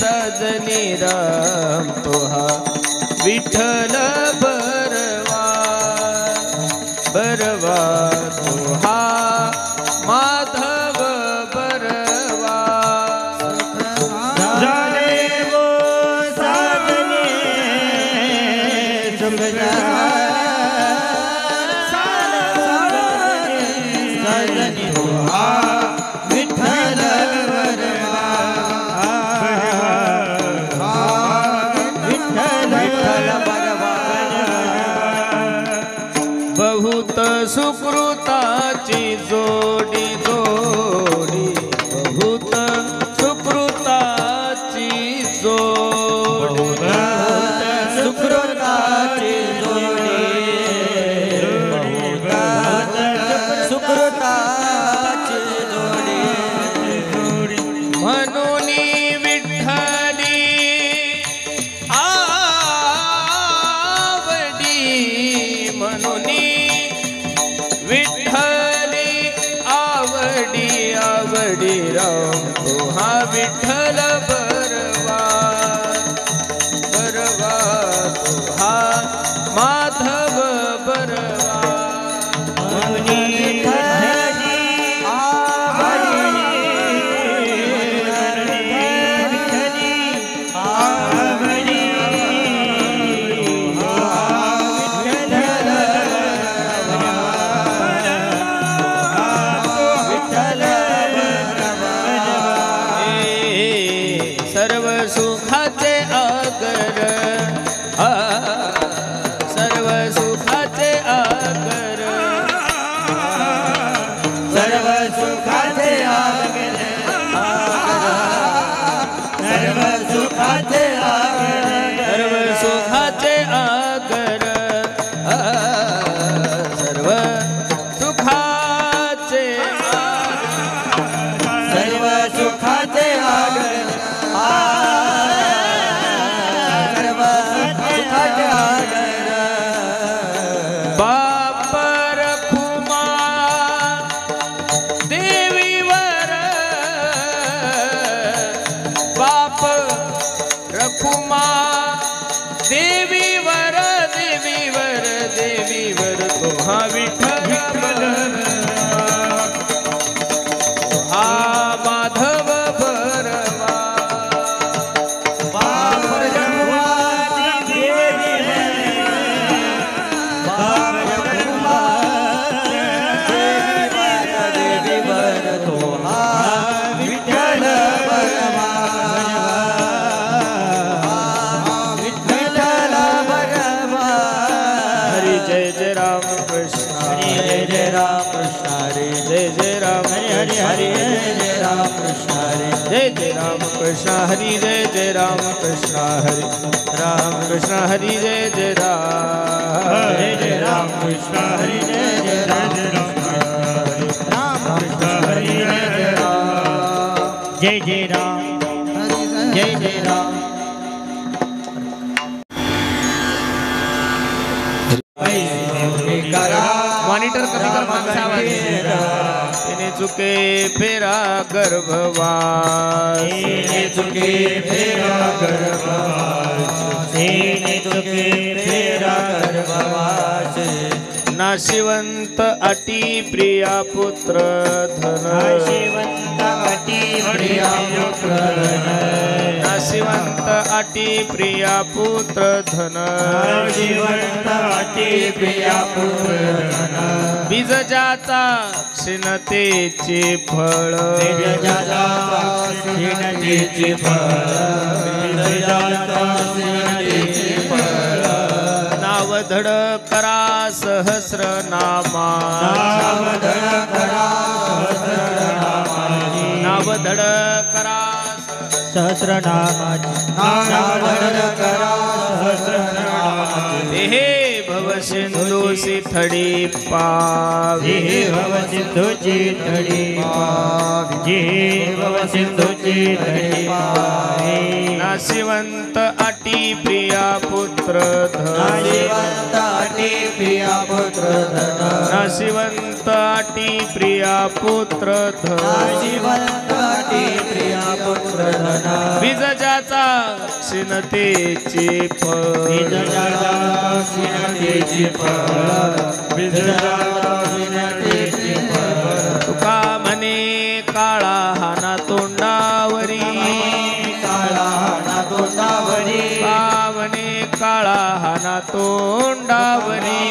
सजनी राम तोहा विठ्ठल बरवा बरवा तोहा माधव बरवा झाले वो साजनी सुख सजनी तोहा विठ्ठल बरवा विठ्ठल बरवा बहुत सुकृताची जोडी जोडी बहुत सुकृताची जोडी सुकृताची जोडी सुकृताची जोडी म्हणून विठ्ठली आवडी म्हणून विठ्ठली आवडी आवडी राम तोहा विठ्ठल बरवा बरवा तोहा माधव बरवा सर्व सुखाचे आगर सर्व सुखाचे आगर सर्व सुखाचे आगर सर्व सुखाचे आगर सर्व सुखाचे आगर सर्व सुखाचे सर्व सुखाचे आगर सर्व सुखाचे आगर बाप रखुमा देवीवर बाप रखुमा देवीवर देवीवर देवीवर तोहा विठ्ठल हा माधव बरवा बाप रखुमा बाप रखुमा देवीवर तोहा विठ्ठल बरवा विठ्ठल बरवा हरी जय जय राम कृष्ण हरी जय जय राम कृष्ण हरी जय जय राम हरी हरी हरी जय जय राम कृष्ण हरी जय जय राम कृष्ण हरि जय जय राम कृष्ण हरि राम कृष्ण हरि जय जय राम कृष्ण हरि जय जय राम कृष्ण हरि जय जय राम जय जय राम जय जय राम मॉनिटर कमी कर माणसावर तिने चुके फेरा गर्भवास चुके फेरा गर्भवास चुके फेरा गर्भवास नाशिवंत अटी प्रिया पुत्र धन नाशिवंत अटी प्रिया पुत्र धन नाशिवंत अटी प्रिया पुत्र धन नाशिवंत अटी प्रिया पुत्र धन बीज ज्याचा क्षीणतेचे फळ बीजाचा क्षीणतेचे फळ बीजाचा क्षीणतेचे फळ नाव धड करा सहस्र नामा नाव धड करा सहस्र नामाची नाव धड करा सहस्र नामाची नाव धड करा सहस्र नामाची हे भव सिंधूसी थडी पावी हे भव सिंधूची थडी पावी हे भव सिंधूची थडी पावी नाशिवंत अटी प्रिया पुत्र धन नाशिवंत अटी प्रिया पुत्र धन नाशिवंत अटी प्रिया पुत्र धन नाशिवंत अटी प्रिया पुत्र धन बीज ज्याचा क्षीणतेचे फळ तुका म्हणे काळा हाना तोंडावरी पावणे काळा हाना तोंडावरी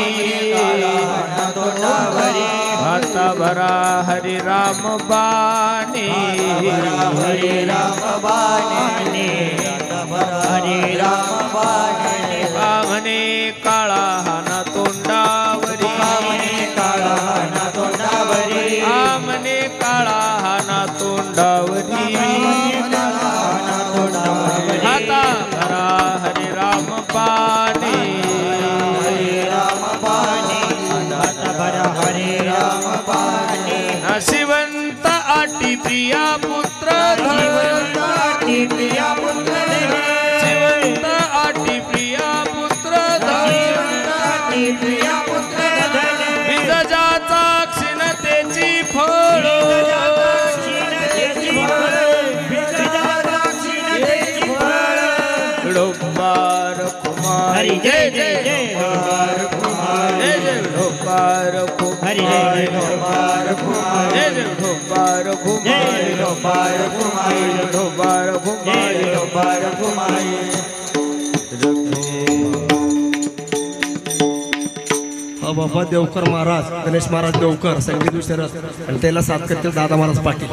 आता भरा हरी राम बाणे पावणे काळा हाना तोंडावरी आमने काळा हाना तोंडावरी आता भरा हरे राम पाणी शिवंत आटी प्रिया पुत्र शिवंत आटी प्रिया पुत्र बीज ज्याचा क्षीणतेची फळ डोंबार कुमारी जय जय डोंबार कुमारी जय जय डोंबार कुमारी जय जय डोंबार कुमारी जय जय डोंबार कुमारी डोंबार कुमारी डोंबार कुमारी डोंबार कुमारी हा बाबा देवकर महाराज गणेश महाराज देवकर संगीत विषय आणि त्याला साथ करतील दादा महाराज पाटील.